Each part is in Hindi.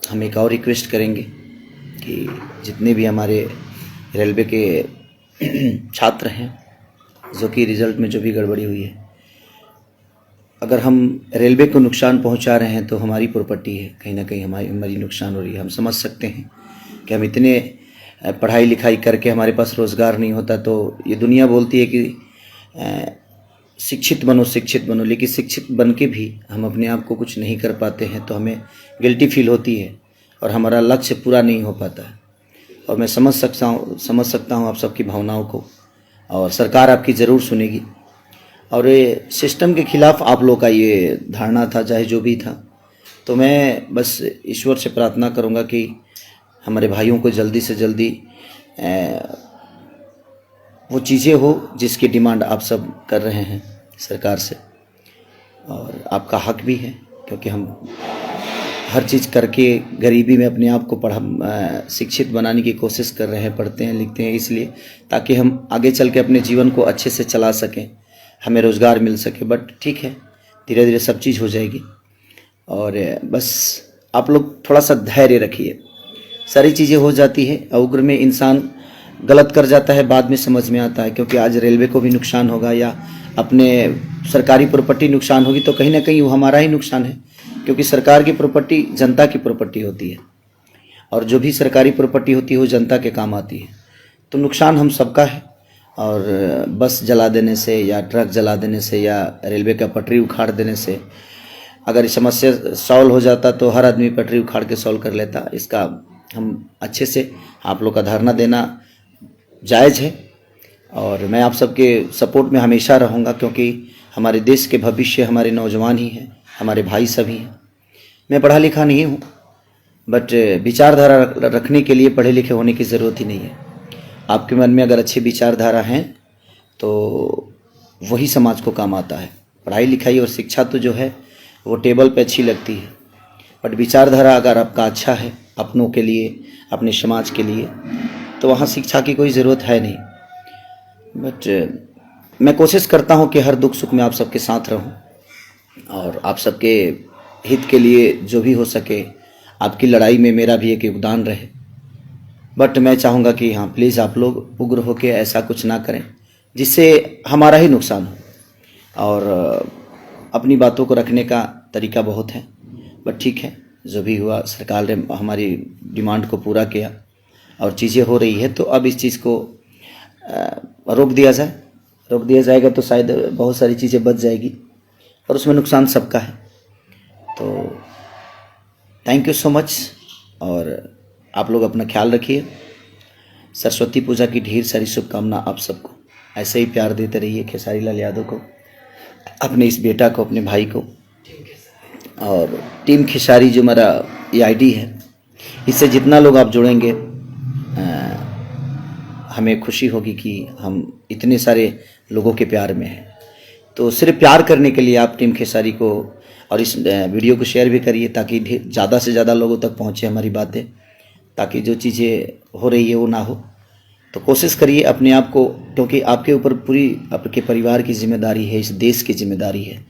हम एक और रिक्वेस्ट करेंगे कि जितने भी हमारे रेलवे के छात्र हैं जो कि रिज़ल्ट में जो भी गड़बड़ी हुई है, अगर हम रेलवे को नुकसान पहुंचा रहे हैं तो हमारी प्रॉपर्टी है, कहीं ना कहीं हमारी नुकसान हो रही है। हम समझ सकते हैं कि हम इतने पढ़ाई लिखाई करके हमारे पास रोज़गार नहीं होता, तो ये दुनिया बोलती है कि शिक्षित बनो, लेकिन शिक्षित बन के भी हम अपने आप को कुछ नहीं कर पाते हैं तो हमें गिल्टी फील होती है और हमारा लक्ष्य पूरा नहीं हो पाता है। और मैं समझ सकता हूँ आप सबकी भावनाओं को, और सरकार आपकी ज़रूर सुनेगी। और ये सिस्टम के खिलाफ आप लोग का ये धारणा था, चाहे जो भी था, तो मैं बस ईश्वर से प्रार्थना करूँगा कि हमारे भाइयों को जल्दी से जल्दी वो चीज़ें हो जिसकी डिमांड आप सब कर रहे हैं सरकार से, और आपका हक भी है, क्योंकि हम हर चीज़ करके गरीबी में अपने आप को शिक्षित बनाने की कोशिश कर रहे हैं, पढ़ते हैं लिखते हैं इसलिए ताकि हम आगे चल के अपने जीवन को अच्छे से चला सकें, हमें रोज़गार मिल सके। बट ठीक है, धीरे धीरे सब चीज़ हो जाएगी। और बस आप लोग थोड़ा सा धैर्य रखिए, सारी चीज़ें हो जाती है। उग्र में इंसान गलत कर जाता है, बाद में समझ में आता है, क्योंकि आज रेलवे को भी नुकसान होगा या अपने सरकारी प्रॉपर्टी नुकसान होगी तो कहीं ना कहीं वो हमारा ही नुकसान है, क्योंकि सरकार की प्रॉपर्टी जनता की प्रॉपर्टी होती है और जो भी सरकारी प्रॉपर्टी होती है वो जनता के काम आती है। तो नुकसान हम सबका है। और बस जला देने से या ट्रक जला देने से या रेलवे का पटरी उखाड़ देने से अगर समस्या सॉल्व हो जाता तो हर आदमी पटरी उखाड़ के सॉल्व कर लेता। इसका हम अच्छे से आप लोग का धारणा देना जायज़ है, और मैं आप सबके सपोर्ट में हमेशा रहूँगा, क्योंकि हमारे देश के भविष्य हमारे नौजवान ही हैं, हमारे भाई सभी हैं। मैं पढ़ा लिखा नहीं हूँ, बट विचारधारा रखने के लिए पढ़े लिखे होने की ज़रूरत ही नहीं है। आपके मन में अगर अच्छी विचारधारा हैं तो वही समाज को काम आता है। पढ़ाई लिखाई और शिक्षा तो जो है वो टेबल पे अच्छी लगती है, बट विचारधारा अगर आपका अच्छा है अपनों के लिए, अपने समाज के लिए, तो वहाँ शिक्षा की कोई ज़रूरत है नहीं। बट मैं कोशिश करता हूँ कि हर दुख सुख में आप सबके साथ रहूँ और आप सबके हित के लिए जो भी हो सके, आपकी लड़ाई में मेरा भी एक योगदान रहे। बट मैं चाहूँगा कि हाँ, प्लीज़ आप लोग उग्र होकर ऐसा कुछ ना करें जिससे हमारा ही नुकसान हो। और अपनी बातों को रखने का तरीका बहुत है, बट ठीक है, जो भी हुआ सरकार ने हमारी डिमांड को पूरा किया और चीज़ें हो रही है, तो अब इस चीज़ को रोक दिया जाएगा तो शायद बहुत सारी चीज़ें बच जाएगी, और उसमें नुकसान सबका है। तो थैंक यू सो मच, और आप लोग अपना ख्याल रखिए। सरस्वती पूजा की ढेर सारी शुभकामना आप सबको। ऐसे ही प्यार देते रहिए खेसारी लाल यादव को, अपने इस बेटा को, अपने भाई को, और टीम खेसारी जो मेरा ये आईडी है, इससे जितना लोग आप जुड़ेंगे हमें खुशी होगी कि हम इतने सारे लोगों के प्यार में हैं। तो सिर्फ प्यार करने के लिए आप टीम खेसारी को और इस वीडियो को शेयर भी करिए, ताकि ज़्यादा से ज़्यादा लोगों तक पहुँचे हमारी बातें, ताकि जो चीज़ें हो रही है वो ना हो। तो कोशिश करिए अपने आप को, क्योंकि आपके ऊपर पूरी आपके परिवार की जिम्मेदारी है, इस देश की जिम्मेदारी है।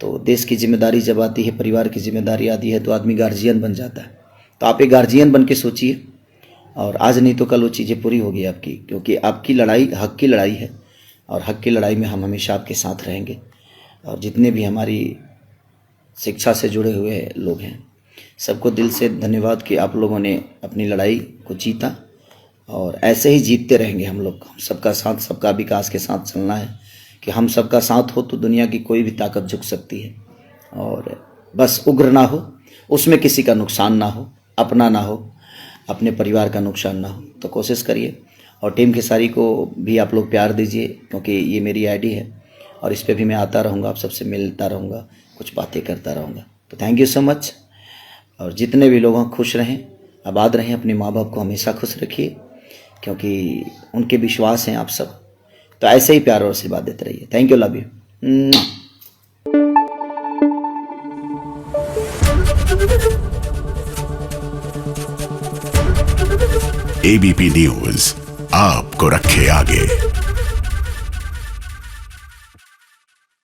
तो देश की जिम्मेदारी जब आती है, परिवार की जिम्मेदारी आती है, तो आदमी गार्जियन बन जाता है। तो आप एक गार्जियन बन के सोचिए, और आज नहीं तो कल वो चीज़ें पूरी होगी आपकी, क्योंकि आपकी लड़ाई हक की लड़ाई है, और हक की लड़ाई में हम हमेशा आपके साथ रहेंगे। और जितने भी हमारी शिक्षा से जुड़े हुए लोग हैं, सबको दिल से धन्यवाद कि आप लोगों ने अपनी लड़ाई को जीता, और ऐसे ही जीतते रहेंगे हम लोग। हम सबका साथ, सबका विकास के साथ चलना है, कि हम सबका साथ हो तो दुनिया की कोई भी ताकत झुक सकती है। और बस उग्र ना हो, उसमें किसी का नुकसान ना हो, अपना ना हो, अपने परिवार का नुकसान ना हो। तो कोशिश करिए, और टीम खेसारी को भी आप लोग प्यार दीजिए, क्योंकि ये मेरी आईडी है और इस पर भी मैं आता रहूँगा, आप सबसे मिलता रहूँगा, कुछ बातें करता रहूँगा। तो थैंक यू सो मच, और जितने भी लोग खुश रहें, आबाद रहें, अपने माँ बाप को हमेशा खुश रखिए, क्योंकि उनके विश्वास हैं आप सब। तो ऐसे ही प्यार और आशीर्वाद देते रहिए। Thank you, love you. ABP news आपको रखे आगे।